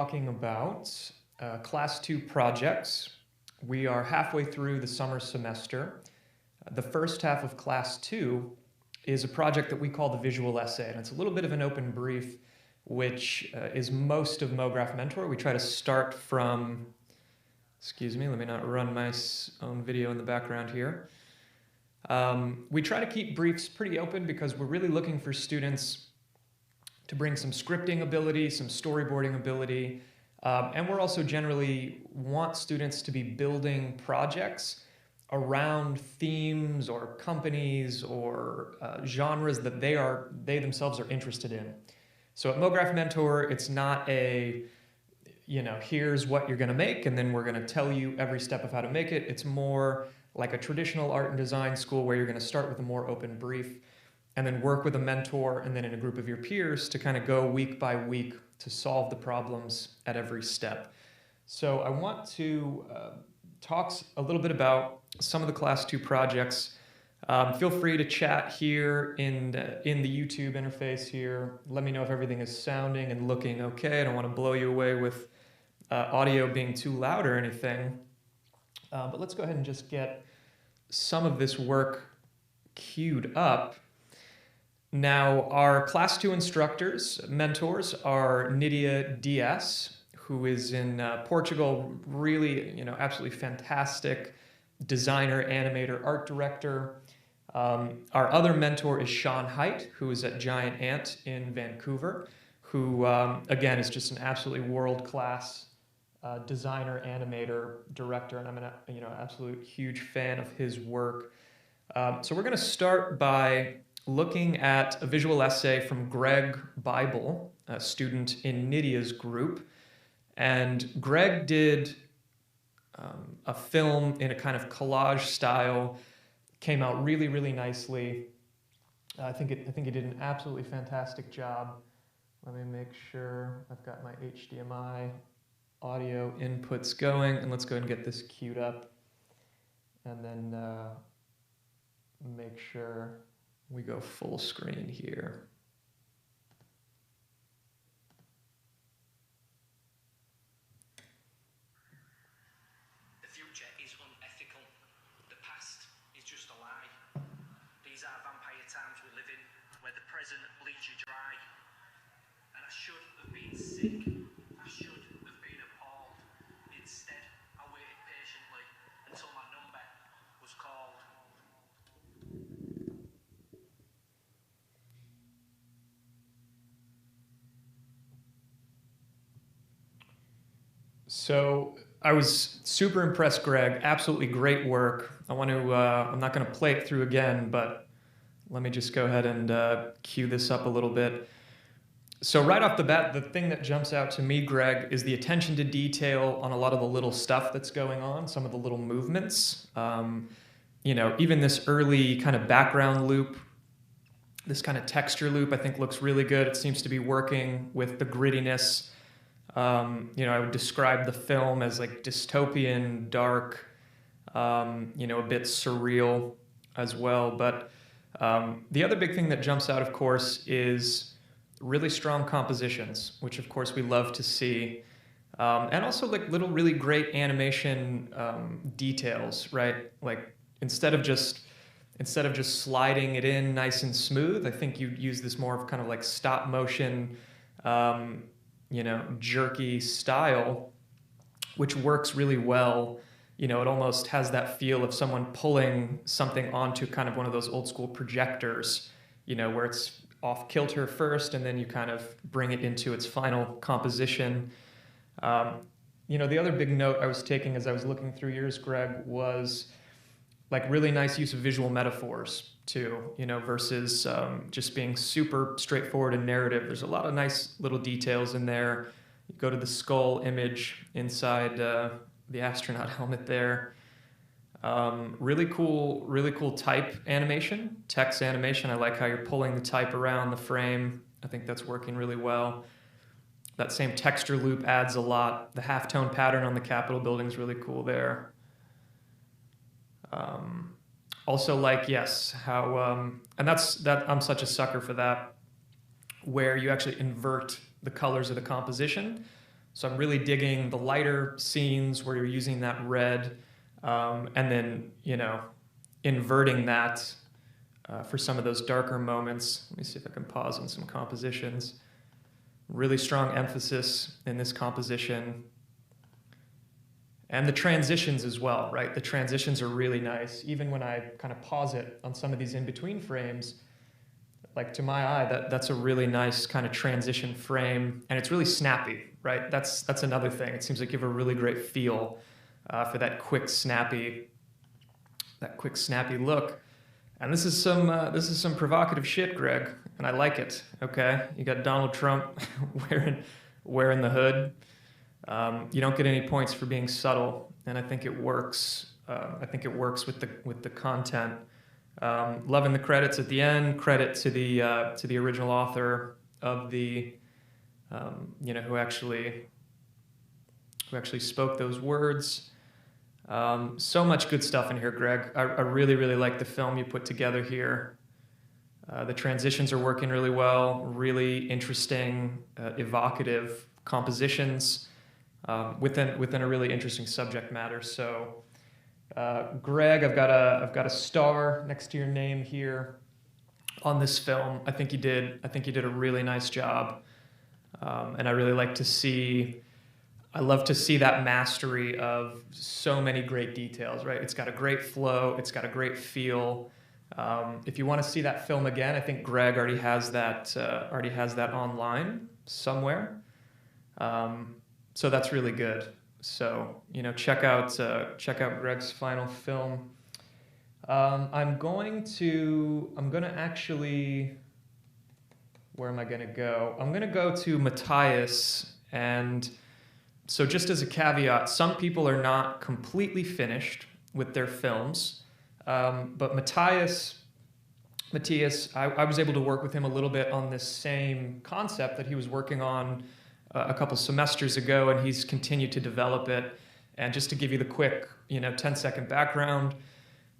Talking about Class 2 projects. We are halfway through the summer semester. The first half of Class 2 is a project that we call the visual essay, and it's a little bit of an open brief, which is most of Mograph Mentor. We try to start from, excuse me, let me not run my own video in the background here. We try to keep briefs pretty open because we're really looking for students to bring some scripting ability, some storyboarding ability, and we're also generally want students to be building projects around themes or companies or genres that they themselves are interested in. So at Mograph Mentor, it's not a, here's what you're gonna make and then we're gonna tell you every step of how to make it. It's more like a traditional art and design school where you're gonna start with a more open brief and then work with a mentor and then in a group of your peers to kind of go week by week to solve the problems at every step. So I want to talk a little bit about some of the Class 2 projects. Feel free to chat here in the YouTube interface here. Let me know if everything is sounding and looking okay. I don't want to blow you away with audio being too loud or anything. But let's go ahead and just get some of this work queued up. Now, our Class 2 instructors, mentors, are Nydia Diaz, who is in Portugal, really, absolutely fantastic designer, animator, art director. Our other mentor is Sean Haidt, who is at Giant Ant in Vancouver, who, again, is just an absolutely world-class designer, animator, director, and I'm an absolute huge fan of his work. So we're going to start by looking at a visual essay from Greg Bible, a student in Nydia's group. And Greg did a film in a kind of collage style, came out really, really nicely. I think he did an absolutely fantastic job. Let me make sure I've got my HDMI audio inputs going, and let's go ahead and get this queued up. And then make sure we go full screen here. The future is unethical. The past is just a lie. These are vampire times we live in, where the present bleeds you dry. And I should have been sick. I should have been appalled. Instead, I waited patiently until my number was called. So I was super impressed, Greg. Absolutely great work. I'm not going to play it through again, but let me just go ahead and cue this up a little bit. So right off the bat, the thing that jumps out to me, Greg, is the attention to detail on a lot of the little stuff that's going on, some of the little movements. Even this early kind of background loop, this kind of texture loop, I think looks really good. It seems to be working with the grittiness. I would describe the film as like dystopian, dark, a bit surreal as well. But the other big thing that jumps out, of course, is really strong compositions, which of course we love to see. And also like little really great animation details, right? Like instead of just sliding it in nice and smooth, I think you'd use this more of kind of like stop motion, jerky style, which works really well. It almost has that feel of someone pulling something onto kind of one of those old school projectors, where it's off kilter first and then you kind of bring it into its final composition. The other big note I was taking as I was looking through yours, Greg, was like really nice use of visual metaphors too, versus just being super straightforward and narrative. There's a lot of nice little details in there. You go to the skull image inside the astronaut helmet there. Really cool type animation, text animation. I like how you're pulling the type around the frame. I think that's working really well. That same texture loop adds a lot. The halftone pattern on the Capitol building is really cool there. Also, like, yes, how, and I'm such a sucker for that, where you actually invert the colors of the composition. So I'm really digging the lighter scenes where you're using that red, and then, inverting that for some of those darker moments. Let me see if I can pause on some compositions. Really strong emphasis in this composition. And the transitions as well, right? The transitions are really nice. Even when I kind of pause it on some of these in-between frames, like to my eye, that's a really nice kind of transition frame, and it's really snappy, right? That's another thing. It seems like you have a really great feel for that quick, snappy look. And this is some provocative shit, Greg, and I like it. Okay, you got Donald Trump wearing the hood. You don't get any points for being subtle, and I think it works. I think it works with the content. Loving the credits at the end. Credit to the original author of the, who actually spoke those words. So much good stuff in here, Greg. I really, really like the film you put together here. The transitions are working really well. Really interesting, evocative compositions within a really interesting subject matter. So. Greg, I've got a star next to your name here on this film. I think you did a really nice job, and I really like to see. I love to see that mastery of so many great details. Right, it's got a great flow. It's got a great feel. If you want to see that film again, I think Greg already has that online somewhere. So that's really good. So, check out Greg's final film. I'm going to actually, where am I going to go? I'm going to go to Mattias. And so just as a caveat, some people are not completely finished with their films. But Mattias, I was able to work with him a little bit on this same concept that he was working on a couple semesters ago, and he's continued to develop it. And just to give you the quick, 10-second background,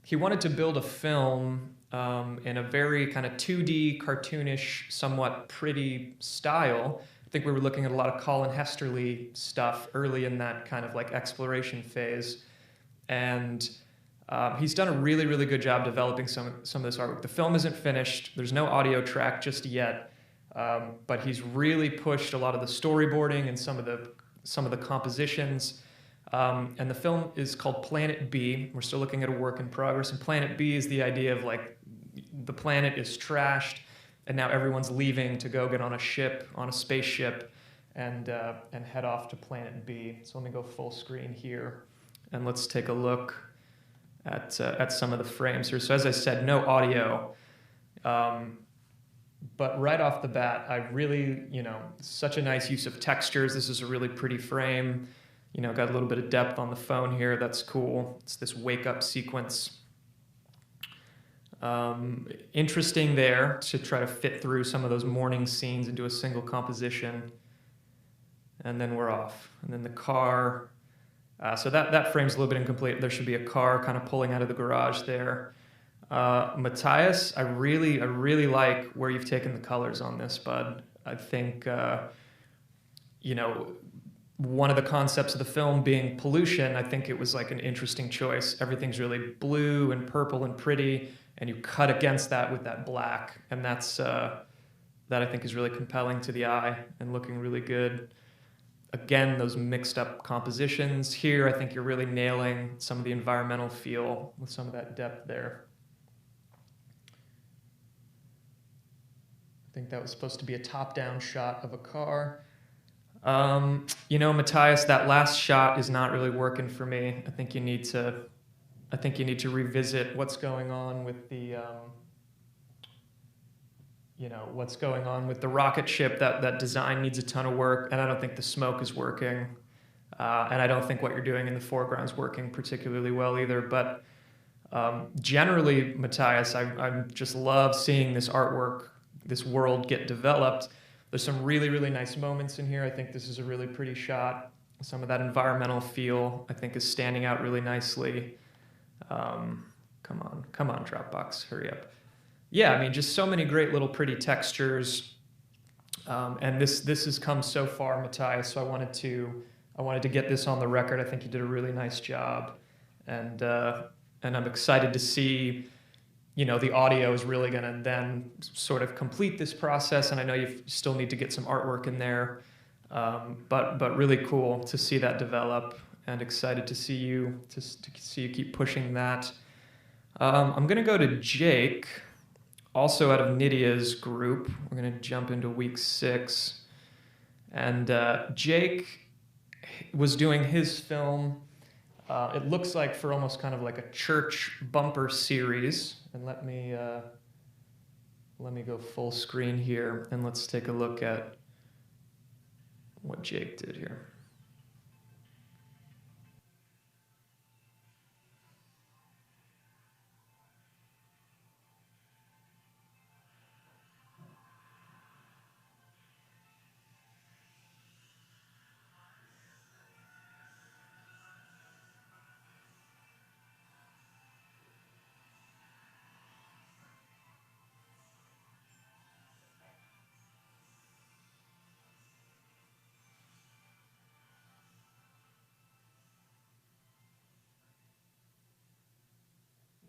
he wanted to build a film in a very kind of 2D, cartoonish, somewhat pretty style. I think we were looking at a lot of Colin Hesterly stuff early in that kind of like exploration phase. And he's done a really, really good job developing some of this artwork. The film isn't finished. There's no audio track just yet. But he's really pushed a lot of the storyboarding and some of the compositions. And the film is called Planet B. We're still looking at a work in progress. And Planet B is the idea of like the planet is trashed, and now everyone's leaving to go get on a spaceship, and head off to Planet B. So let me go full screen here, and let's take a look at some of the frames here. So as I said, no audio. But right off the bat, I really, such a nice use of textures. This is a really pretty frame. Got a little bit of depth on the phone here. That's cool. It's this wake-up sequence. Interesting there to try to fit through some of those morning scenes into a single composition. And then we're off. And then the car. So that frame's a little bit incomplete. There should be a car kind of pulling out of the garage there. Mattias, I really like where you've taken the colors on this, bud. I think, one of the concepts of the film being pollution, I think it was like an interesting choice. Everything's really blue and purple and pretty, and you cut against that with that black, and that I think is really compelling to the eye and looking really good. Again, those mixed up compositions. Here, I think you're really nailing some of the environmental feel with some of that depth there. I think that was supposed to be a top-down shot of a car. Mattias, that last shot is not really working for me. I think you need to revisit what's going on with the, what's going on with the rocket ship. That design needs a ton of work, and I don't think the smoke is working. And I don't think what you're doing in the foreground is working particularly well either. But generally, Mattias, I just love seeing this artwork, this world get developed. There's some really, really nice moments in here. I think this is a really pretty shot. Some of that environmental feel, I think, is standing out really nicely. Come on, Dropbox, hurry up. Yeah, I mean, just so many great little pretty textures. And this has come so far, Mattias. So I wanted to get this on the record. I think you did a really nice job, and I'm excited to see, the audio is really going to then sort of complete this process. And I know you still need to get some artwork in there, but really cool to see that develop, and excited to see you keep pushing that. I'm going to go to Jake, also out of Nydia's group. We're going to jump into week 6. And Jake was doing his film, it looks like, for almost kind of like a church bumper series. And let me go full screen here, and let's take a look at what Jake did here.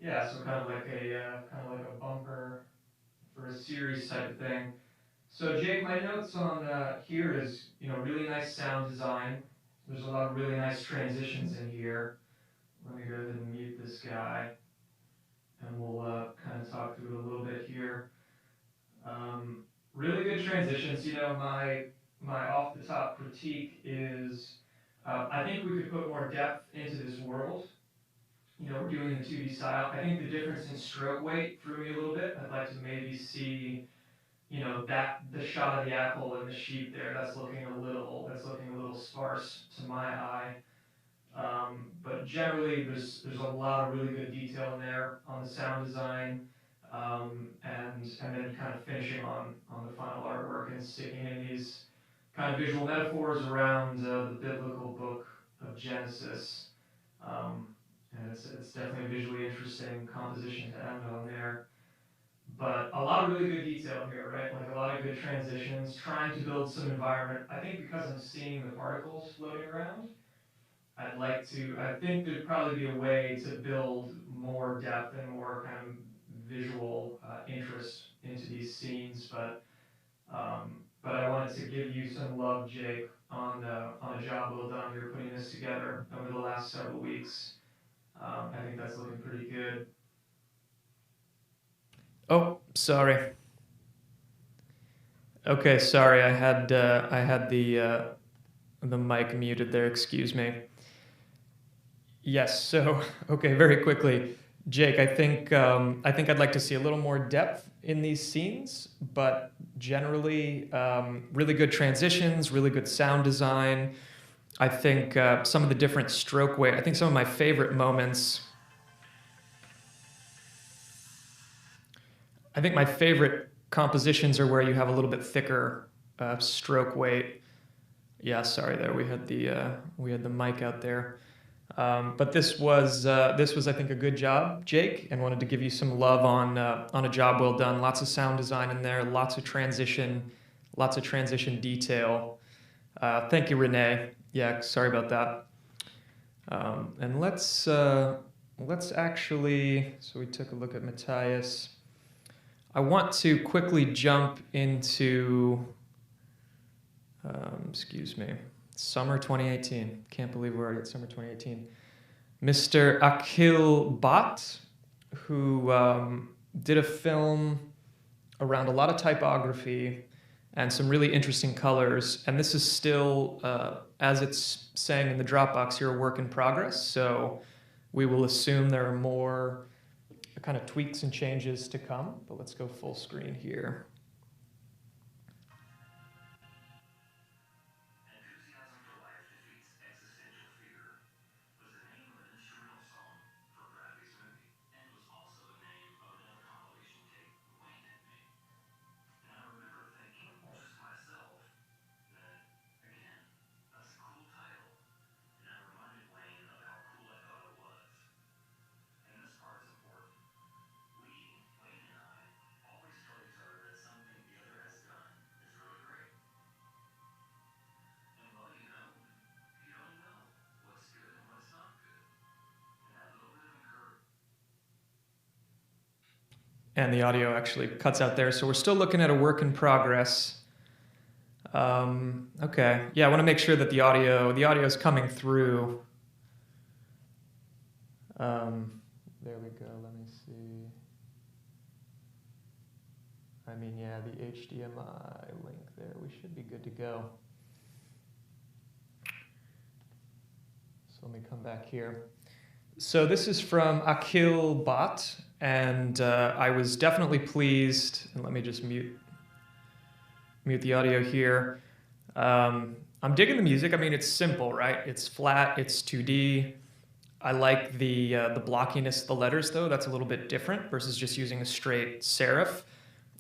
Yeah, so kind of like a bumper for a series type of thing. So Jake, my notes on here is, really nice sound design. There's a lot of really nice transitions in here. Let me go ahead and mute this guy, and we'll kind of talk through it a little bit here. Really good transitions. My off the top critique is, I think we could put more depth into this world. We're doing the 2D style. I think the difference in stroke weight threw me a little bit. I'd like to maybe see, that the shot of the apple and the sheep there. That's looking a little sparse to my eye. But generally, there's a lot of really good detail in there on the sound design, and then kind of finishing on the final artwork and sticking in these kind of visual metaphors around the biblical book of Genesis. And it's definitely a visually interesting composition to end on there. But a lot of really good detail here, right? Like a lot of good transitions, trying to build some environment. I think because I'm seeing the particles floating around, I think there'd probably be a way to build more depth and more kind of visual interest into these scenes. But I wanted to give you some love, Jake, on a job well done here putting this together over the last several weeks. I think that's looking pretty good. Oh, sorry. Okay, sorry. I had the mic muted there. Excuse me. Yes. So, okay, very quickly, Jake. I think I'd like to see a little more depth in these scenes, but generally, really good transitions, really good sound design. I think some of the different stroke weight. I think some of my favorite moments. I think my favorite compositions are where you have a little bit thicker stroke weight. Yeah, sorry there. We had the mic out there. But this was I think a good job, Jake, and wanted to give you some love on a job well done. Lots of sound design in there, lots of transition detail. Thank you, Renee. Yeah, sorry about that. And let's actually. So we took a look at Mattias. I want to quickly jump into. Excuse me. Summer 2018. Can't believe we're already at summer 2018. Mr. Akhil Bhatt, who did a film around a lot of typography and some really interesting colors. And this is still, as it's saying in the Dropbox here, a work in progress. So we will assume there are more kind of tweaks and changes to come. But let's go full screen here. and the audio actually cuts out there. So we're still looking at a work in progress. Okay, yeah, I want to make sure that the audio is coming through. There we go, let me see. I mean, yeah, the HDMI link there, we should be good to go. So let me come back here. So this is from Akil Bhat, and I was definitely pleased, and let me just mute the audio here. I'm digging the music. I mean, it's simple, right? It's flat, it's 2D. I like the blockiness of the letters, though. That's a little bit different versus just using a straight serif.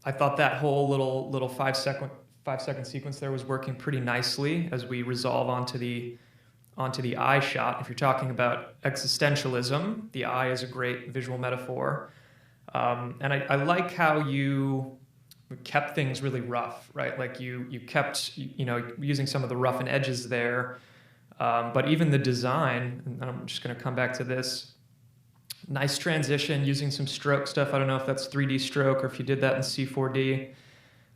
I thought that whole little 5 second sequence there was working pretty nicely as we resolve onto the eye shot. If you're talking about existentialism, the eye is a great visual metaphor. And I like how you kept things really rough, right? Like you kept, using some of the rough and edges there. But even the design, and I'm just going to come back to this, nice transition using some stroke stuff. I don't know if that's 3D stroke or if you did that in C4D.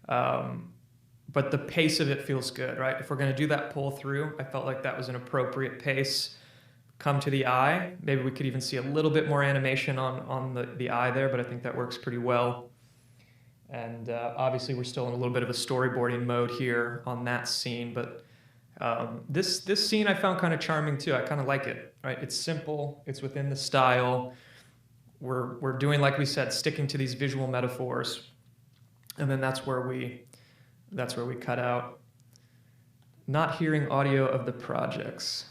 But the pace of it feels good, right? If we're going to do that pull through, I felt like that was an appropriate pace. Come to the eye. Maybe we could even see a little bit more animation on the eye there, but I think that works pretty well. And obviously we're still in a little bit of a storyboarding mode here on that scene, but this scene I found kind of charming too. I kind of like it, right? It's simple, it's within the style. We're doing, like we said, sticking to these visual metaphors, and then that's where we cut out. Not hearing audio of the projects.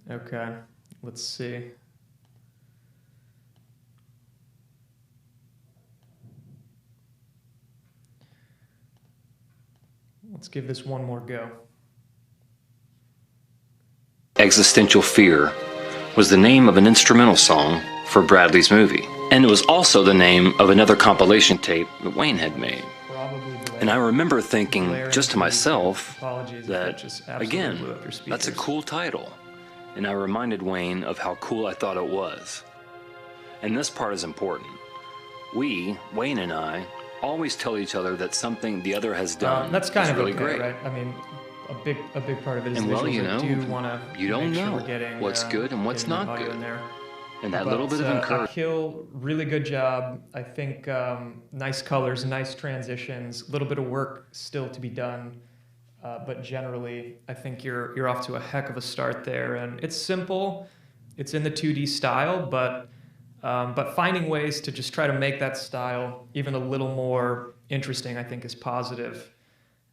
Okay, let's see. Let's give this one more go. Existential Fear was the name of an instrumental song for Bradley's movie, and it was also the name of another compilation tape that Wayne had made. And I remember thinking just to myself that, again, that's a cool title. And I reminded Wayne of how cool I thought it was. And this part is important. We, Wayne and I, always tell each other that something the other has done that's kind is of really okay, great. right? I mean, a big part of it is and well, visuals. you don't know what's good and what's not good. And that little bit of encouragement. Akil, really good job. I think nice colors, nice transitions, a little bit of work still to be done. But generally, I think you're off to a heck of a start there. And it's simple. It's in the 2D style, but finding ways to just try to make that style even a little more interesting, I think, is positive.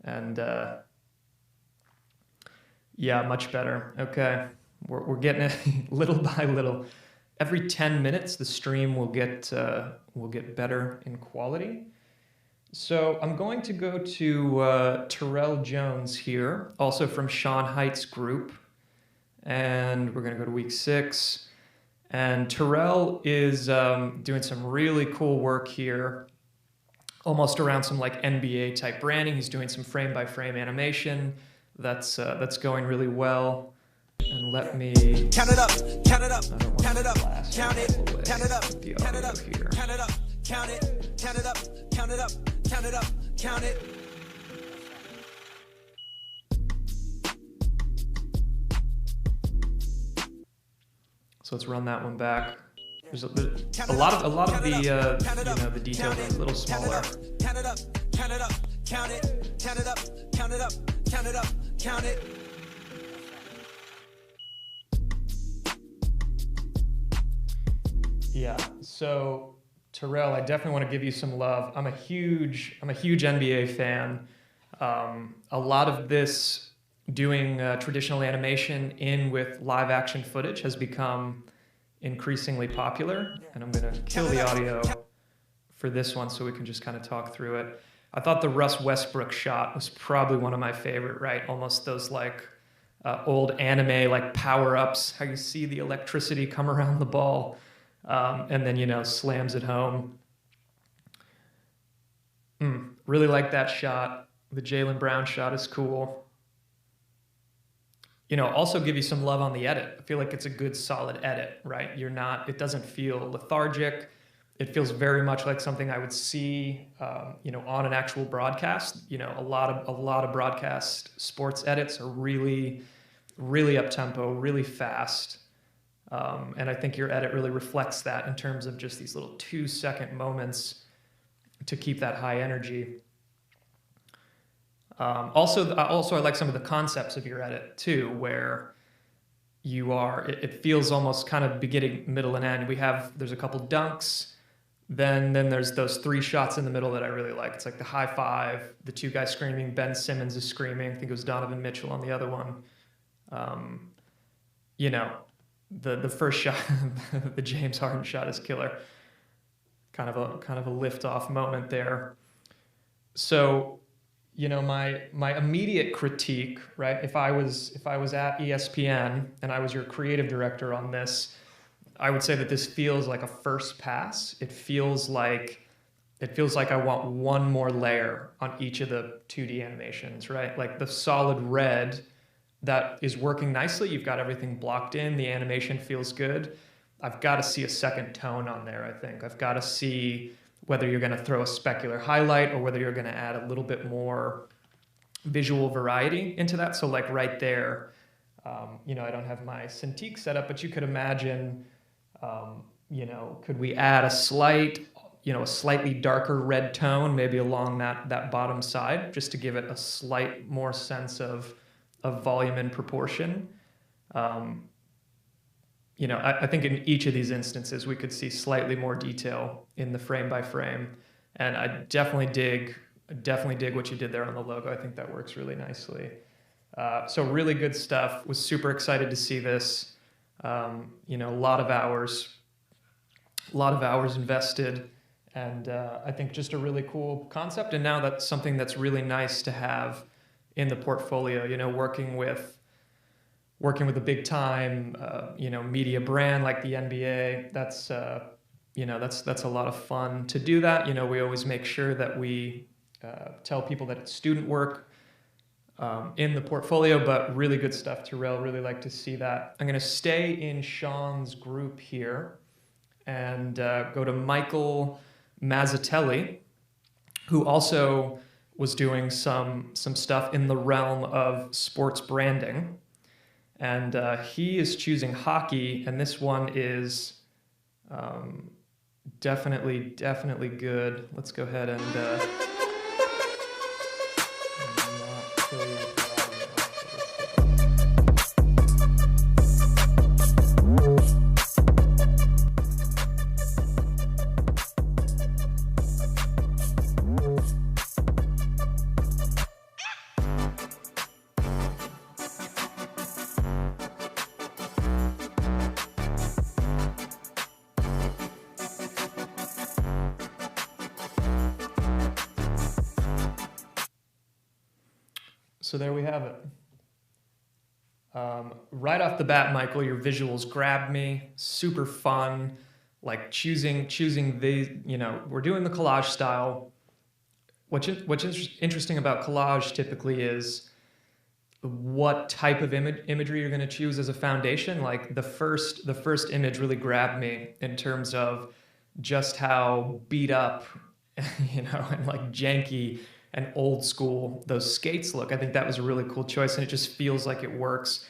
And yeah, much better. Okay, we're getting it little by little. Every 10 minutes, the stream will get better in quality. So I'm going to go to Terrell Jones here, also from Sean Height's group. And we're going to go to week 6. And Terrell is doing some really cool work here, almost around some like NBA type branding. He's doing some frame by frame animation. That's going really well. And let me count it up, count it up, count it up, count it, count it up, count it up, here. Count it up, count it, count it up, count it up, count it up, count it. So let's run that one back. There's a lot of the details are a little smaller. Count it up, count it up, count it, count it up, count it up, count it up, count it. Yeah, so Terrell, I definitely want to give you some love. I'm a huge NBA fan. A lot of this doing traditional animation in with live action footage has become increasingly popular, and I'm gonna kill the audio for this one so we can just kind of talk through it. I thought the Russ Westbrook shot was probably one of my favorite, right? Almost those like old anime like power-ups, how you see the electricity come around the ball. And then, slams it home. Really like that shot. The Jaylen Brown shot is cool. Also give you some love on the edit. I feel like it's a good, solid edit, right? It doesn't feel lethargic. It feels very much like something I would see, on an actual broadcast. A lot of broadcast sports edits are really, really up tempo, really fast. And I think your edit really reflects that in terms of just these little 2-second moments to keep that high energy. Also, I like some of the concepts of your edit too, where it feels almost kind of beginning, middle, and end. There's a couple dunks, then there's those 3 shots in the middle that I really like. It's like the high five, the 2 guys screaming, Ben Simmons is screaming. I think it was Donovan Mitchell on the other one. The first shot, the James Harden shot is killer. Kind of a lift-off moment there. So, my immediate critique, right? If I was at ESPN and I was your creative director on this, I would say that this feels like a first pass. It feels like I want one more layer on each of the 2D animations, right? Like the solid red that is working nicely. You've got everything blocked in. The animation feels good. I've got to see a second tone on there, I think. I've got to see whether you're going to throw a specular highlight or whether you're going to add a little bit more visual variety into that. So like right there, I don't have my Cintiq set up, but you could imagine, could we add a slightly darker red tone, maybe along that bottom side, just to give it a slight more sense of volume and proportion. I think in each of these instances, we could see slightly more detail in the frame by frame. And I definitely dig what you did there on the logo. I think that works really nicely. So really good stuff. Was super excited to see this. A lot of hours invested. And I think just a really cool concept. And now that's something that's really nice to have in the portfolio, working with a big time, media brand like the NBA. That's a lot of fun to do that. We always make sure that we tell people that it's student work in the portfolio, but really good stuff, Terrell. Really like to see that. I'm going to stay in Sean's group here and go to Michael Mazzatelli, who also was doing some stuff in the realm of sports branding. And he is choosing hockey, and this one is definitely good. Let's go ahead and not kill you with the So there we have it. Right off the bat, Michael, your visuals grabbed me. Super fun. Like choosing the, we're doing the collage style. What's interesting about collage typically is what type of imagery you're going to choose as a foundation. Like the first image really grabbed me in terms of just how beat up, and like janky and old school those skates look. I think that was a really cool choice, and it just feels like it works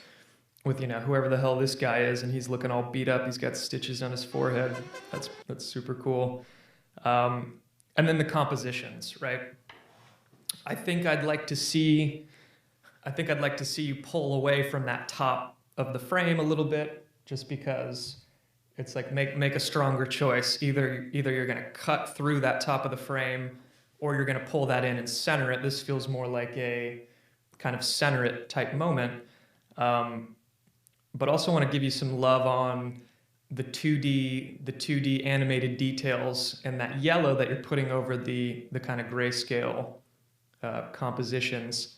with whoever the hell this guy is, and he's looking all beat up. He's got stitches on his forehead. That's super cool. And then the compositions, right? I think I'd like to see you pull away from that top of the frame a little bit, just because it's like make a stronger choice. Either you're going to cut through that top of the frame, or you're going to pull that in and center it. This feels more like a kind of center it type moment. But also want to give you some love on the 2D animated details and that yellow that you're putting over the kind of grayscale compositions.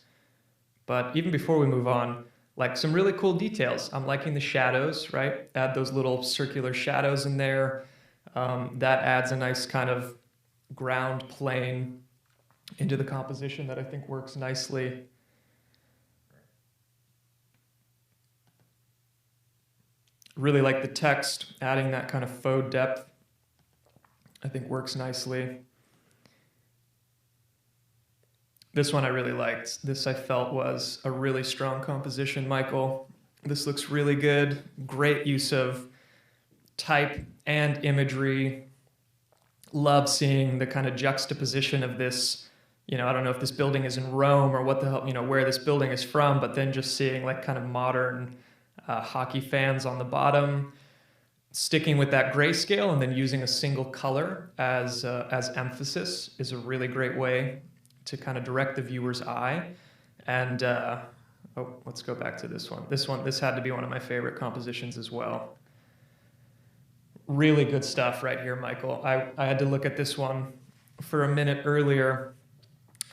But even before we move on, like some really cool details. I'm liking the shadows, right? Add those little circular shadows in there. That adds a nice kind of ground plane into the composition that I think works nicely. Really like the text, adding that kind of faux depth, I think works nicely. This one I really liked. This I felt was a really strong composition, Michael. This looks really good. Great use of type and imagery. Love seeing the kind of juxtaposition of this. I don't know if this building is in Rome or what the hell, where this building is from, but then just seeing like kind of modern hockey fans on the bottom, sticking with that grayscale and then using a single color as emphasis is a really great way to kind of direct the viewer's eye. And let's go back to this one. This had to be one of my favorite compositions as well. Really good stuff right here, Michael. I had to look at this one for a minute earlier.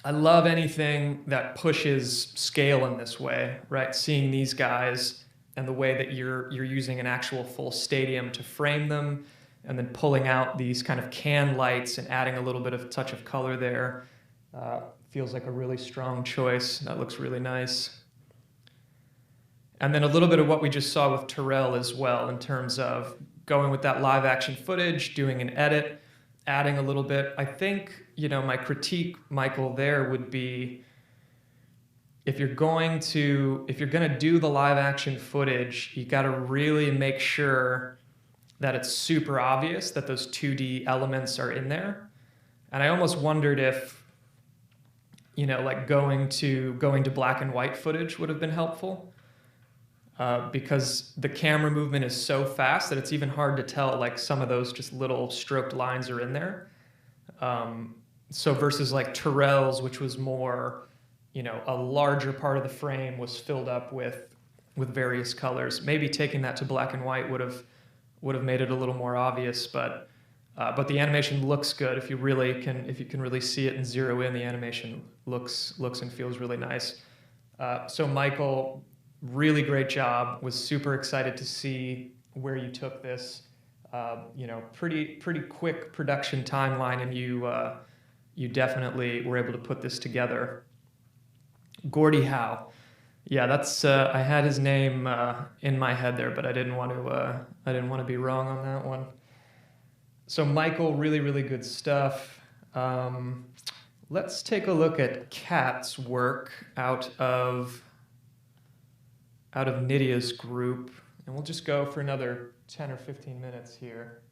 I love anything that pushes scale in this way, right? Seeing these guys and the way that you're using an actual full stadium to frame them, and then pulling out these kind of can lights and adding a little bit of a touch of color there. Feels like a really strong choice. That looks really nice. And then a little bit of what we just saw with Terrell as well, in terms of going with that live action footage, doing an edit, adding a little bit. I think, my critique, Michael, there would be, if you're going to do the live action footage, you got to really make sure that it's super obvious that those 2D elements are in there. And I almost wondered if, like going to black and white footage would have been helpful. Because the camera movement is so fast that it's even hard to tell, like some of those just little stroked lines are in there. So versus like Terrell's, which was more, a larger part of the frame was filled up with various colors. Maybe taking that to black and white would have made it a little more obvious, but the animation looks good. If you can really see it and zero in, the animation looks and feels really nice. So Michael, really great job. Was super excited to see where you took this. Pretty quick production timeline, and you definitely were able to put this together. Gordie Howe, yeah, that's I had his name in my head there, but I didn't want to be wrong on that one. So Michael, really good stuff. Let's take a look at Kat's work out of Nydia's group, and we'll just go for another 10 or 15 minutes here.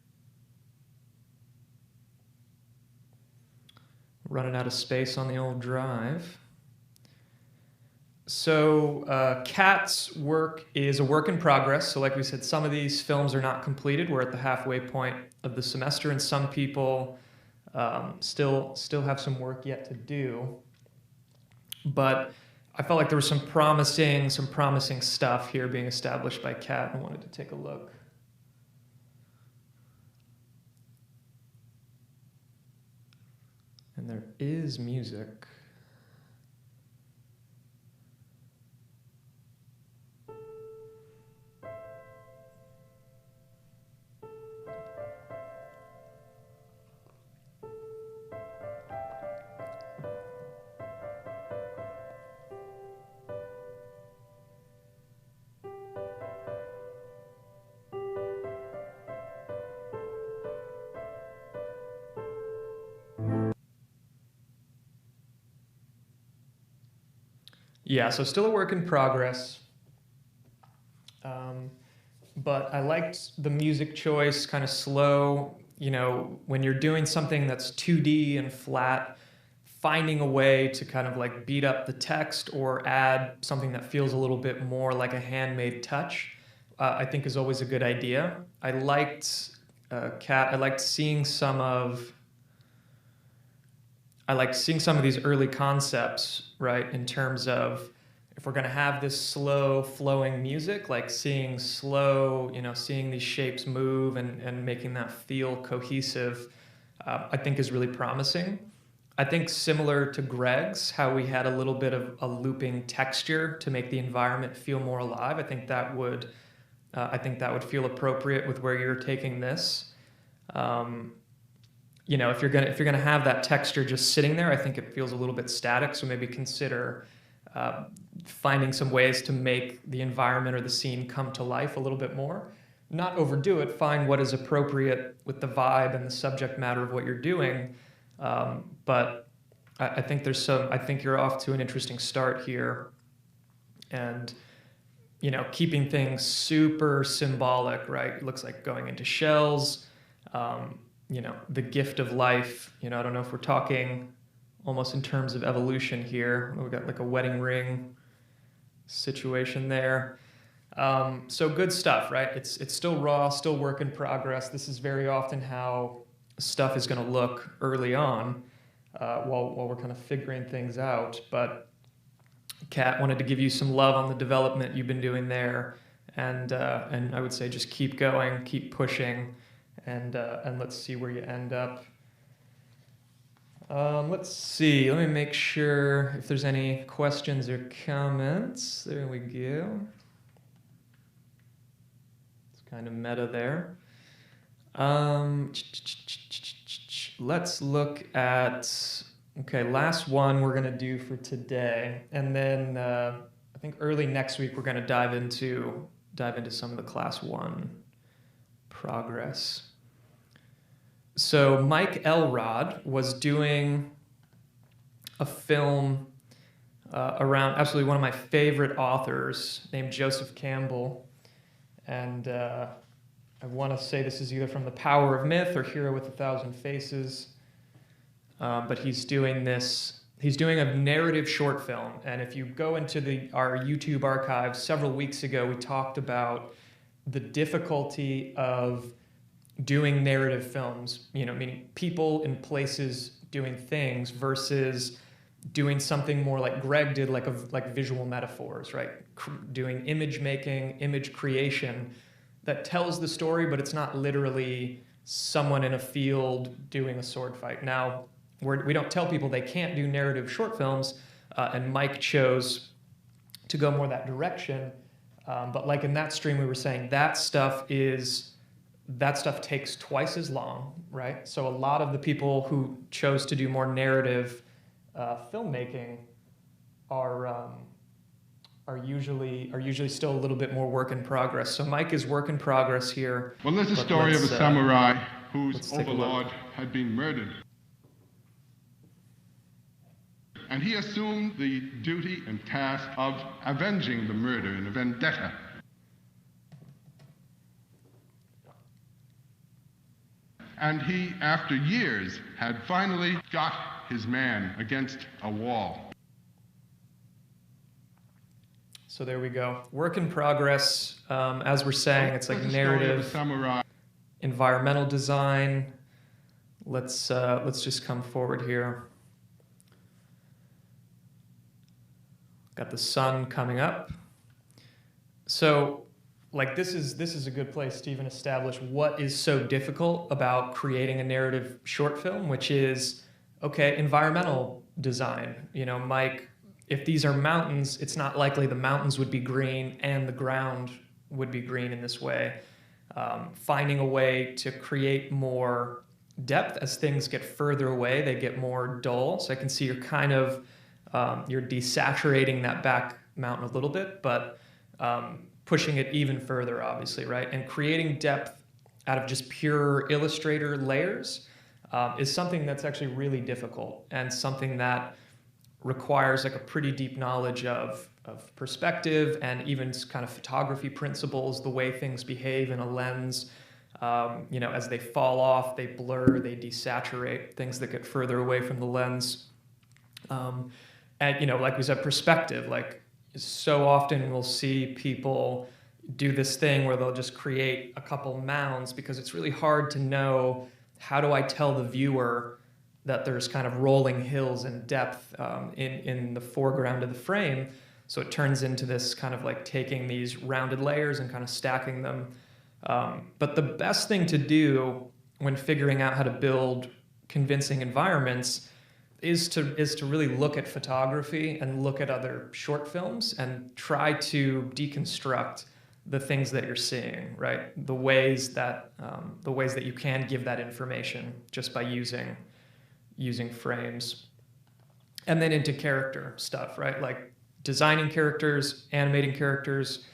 Running out of space on the old drive. So Kat's work is a work in progress. So like we said, some of these films are not completed. We're at the halfway point of the semester, and some people still have some work yet to do. But I felt like there was some promising stuff here being established by Kat. I wanted to take a look. And there is music. Yeah, so still a work in progress. But I liked the music choice, kind of slow. When you're doing something that's 2D and flat, finding a way to kind of like beat up the text or add something that feels a little bit more like a handmade touch, I think is always a good idea. I liked seeing some of these early concepts, right, in terms of if we're going to have this slow flowing music, like seeing these shapes move and making that feel cohesive, I think is really promising. I think similar to Greg's, how we had a little bit of a looping texture to make the environment feel more alive. I think that would feel appropriate with where you're taking this. If you're gonna have that texture just sitting there, I think it feels a little bit static. So maybe consider finding some ways to make the environment or the scene come to life a little bit more. not overdo it, find what is appropriate with the vibe and the subject matter of what you're doing. But I think I think you're off to an interesting start here. And, you know, keeping things super symbolic, right? It looks like going into shells, you know, the gift of life. You know, I don't know if we're talking almost in terms of evolution here. We've got like a wedding ring situation there. So good stuff, right? It's still raw, still work in progress. This is very often how stuff is going to look early on, while we're kind of figuring things out. But Kat, wanted to give you some love on the development you've been doing there, and I would say just keep going, keep pushing, and let's see where you end up. Let's see. Let me make sure if there's any questions or comments. There we go. Kind of meta there. Let's look at, okay, last one we're going to do for today. And then I think early next week we're going to dive into some of the class 1 progress. So Mike Elrod was doing a film around absolutely one of my favorite authors named Joseph Campbell. And I want to say this is either from The Power of Myth or Hero with a Thousand Faces. But he's doing a narrative short film. And if you go into our YouTube archives, several weeks ago, we talked about the difficulty of doing narrative films, you know, meaning people in places doing things versus doing something more like Greg did, like visual metaphors, right? Doing image making, image creation that tells the story, but it's not literally someone in a field doing a sword fight. Now, we don't tell people they can't do narrative short films, and Mike chose to go more that direction. But like in that stream, we were saying that stuff takes twice as long, right? So a lot of the people who chose to do more narrative filmmaking are usually still a little bit more work in progress. So Mike is work in progress here. Well, there's a story of a samurai whose overlord had been murdered. And he assumed the duty and task of avenging the murder in a vendetta. And he, after years, had finally got his man against a wall. So there we go. Work in progress. As we're saying, it's like narrative, environmental design. Let's just come forward here. Got the sun coming up. So, like this is a good place to even establish what is so difficult about creating a narrative short film, which is, okay, environmental design. You know, Mike, if these are mountains, it's not likely the mountains would be green and the ground would be green in this way. Finding a way to create more depth as things get further away, they get more dull. So I can see you're kind of, you're desaturating that back mountain a little bit, but pushing it even further, obviously, right? And creating depth out of just pure Illustrator layers is something that's actually really difficult and something that requires like a pretty deep knowledge of perspective and even kind of photography principles, the way things behave in a lens. You know, as they fall off, they blur, they desaturate, things that get further away from the lens. And, you know, like we said, perspective, like so often we'll see people do this thing where they'll just create a couple mounds because it's really hard to know, how do I tell the viewer that there's kind of rolling hills and depth in the foreground of the frame. So it turns into this kind of like taking these rounded layers and kind of stacking them. But the best thing to do when figuring out how to build convincing environments is to really look at photography and look at other short films and try to deconstruct the things that you're seeing, right? The ways that you can give that information just by using frames. And then into character stuff, right? Like designing characters, animating characters,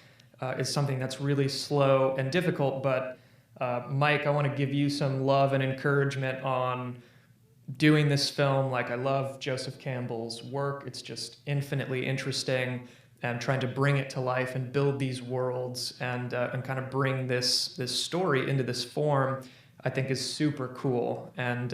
is something that's really slow and difficult, but Mike, I want to give you some love and encouragement on doing this film. Like, I love Joseph Campbell's work. It's just infinitely interesting, and trying to bring it to life and build these worlds and kind of bring this story into this form, I think is super cool. And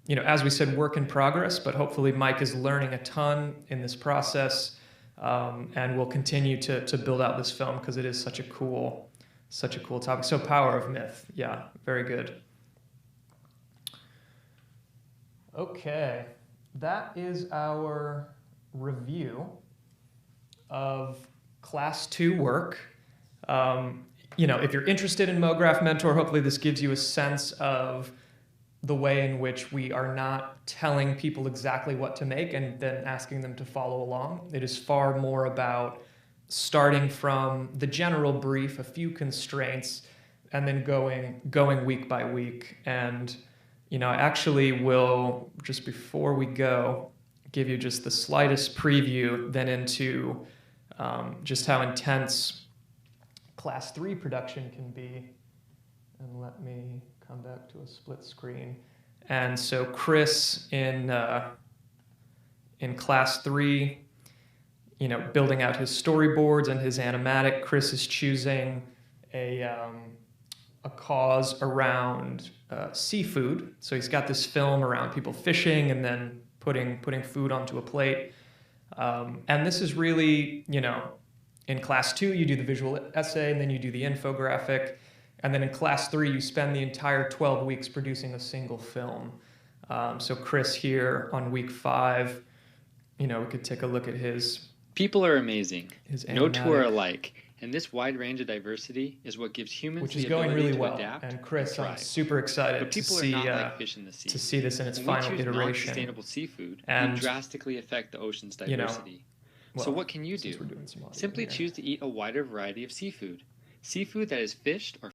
you know, as we said, work in progress, but hopefully Mike is learning a ton in this process, and will continue to build out this film because it is such a cool topic. So, power of myth. Yeah, very good. Okay, that is our review of Class 2 work. You know, if you're interested in Mograph Mentor, hopefully this gives you a sense of the way in which we are not telling people exactly what to make and then asking them to follow along. It is far more about starting from the general brief, a few constraints, and then going week by week. And, you know, I actually will, just before we go, give you just the slightest preview then into just how intense Class 3 production can be. And let me come back to a split screen. And so Chris in Class 3, you know, building out his storyboards and his animatic. Chris is choosing a cause around seafood. So he's got this film around people fishing and then putting food onto a plate. And this is really, you know, in Class 2, you do the visual essay, and then you do the infographic. And then in Class 3, you spend the entire 12 weeks producing a single film. So Chris here on week 5, you know, we could take a look at his... People are amazing. No two are animatic, alike. And this wide range of diversity is what gives humans which the is going ability really to well. adapt And Chris, and I'm thrive. super excited But to people see are not like fish in the sea. to see this in its When final we choose iteration. non-sustainable seafood, And, we drastically affect the ocean's you know, diversity. well, so what can you since do? we're doing some audio Simply here. choose to eat a wider variety of seafood. Seafood that is fished or